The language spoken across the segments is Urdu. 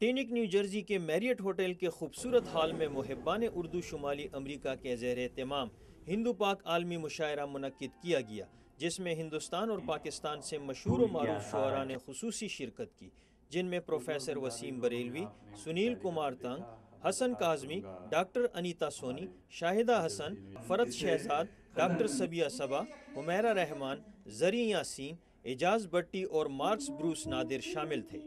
ٹینک نیو جرسی کے میریٹ ہوٹل کے خوبصورت ہال میں محبان اردو شمالی امریکہ کے زیر اہتمام ہندو پاک عالمی مشاعرہ منعقد کیا گیا، جس میں ہندوستان اور پاکستان سے مشہور و معروف شعراء نے خصوصی شرکت کی، جن میں پروفیسر وسیم بریلوی، سنیل کمار تنگ، حسن کاظمی، ڈاکٹر انیتا سونی، شاہدہ حسن، فرد شہزاد، ڈاکٹر سبیہ صبا، حمیرہ رحمان، زریں یاسین، اعجاز بٹی اور مارکس بروس نادر شامل تھے۔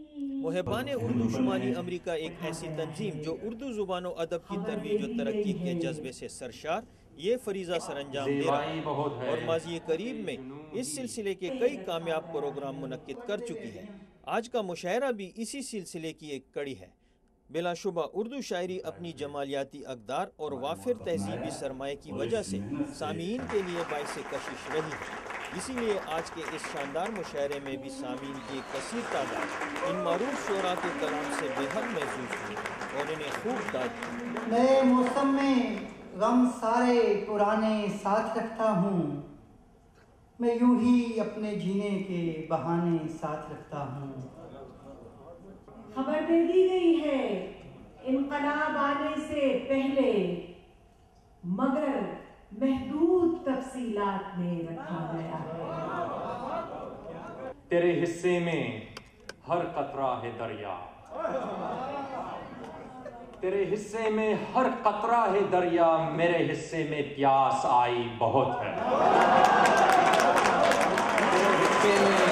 محبان اردو شمالی امریکہ ایک ایسی تنظیم جو اردو زبان و ادب کی ترویج و ترقی کے جذبے سے سرشار یہ فریضہ سر انجام دے رہا ہے اور ماضی قریب میں اس سلسلے کے کئی کامیاب پروگرام منعقد کر چکی ہے۔ آج کا مشاعرہ بھی اسی سلسلے کی ایک کڑی ہے۔ بلا شبہ اردو شاعری اپنی جمالیاتی اقدار اور وافر تہذیبی سرمایہ کی وجہ سے سامعین کے لیے باعث کشش رہی ہے، اسی لیے آج کے اس شاندار مشاعرے میں بھی سامعین کی ایک کثیر تعداد ان معروف شعراء کے کلام سے بے حد محظوظ ہوئی اور انہیں خوب داد دی۔ نئے موسم میں غم سارے پرانے ساتھ رکھتا ہوں، میں یوں ہی اپنے جینے کے بہانے ساتھ رکھتا ہوں۔ خبر دے دی گئی ہے انقلاب آنے سے پہلے، مگر محدود تفصیلات میں رکھا گیا ہے۔ تیرے حصے میں ہر قطرہ ہے دریا، تیرے حصے میں ہر قطرہ ہے دریا، میرے حصے میں پیاس آئی بہت ہے۔ تیرے حصے میں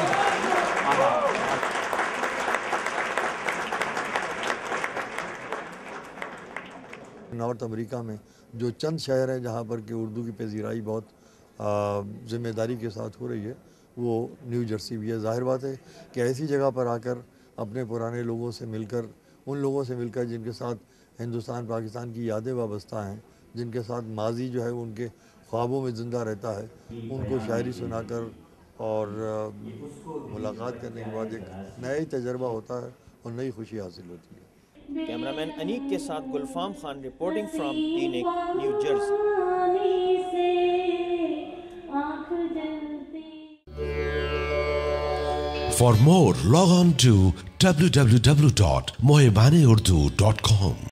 نارتھ امریکہ میں جو چند شہر ہیں جہاں پر کہ اردو کی پذیرائی بہت ذمہ داری کے ساتھ ہو رہی ہے، وہ نیو جرسی بھی ہے۔ ظاہر بات ہے کہ ایسی جگہ پر آ کر اپنے پرانے لوگوں سے مل کر، ان لوگوں سے مل کر جن کے ساتھ ہندوستان پاکستان کی یادیں وابستہ ہیں، جن کے ساتھ ماضی جو ہے ان کے خوابوں میں زندہ رہتا ہے، ان کو شاعری سنا کر اور ملاقات کرنے کے بعد ایک نیا ہی تجربہ ہوتا ہے اور نئی خوشی حاصل ہوتی ہے۔ کیمرامین انیک کے ساتھ Gulfam Khan reporting from tank new Jersey. For more, log on to www.mohibaneurdu.com.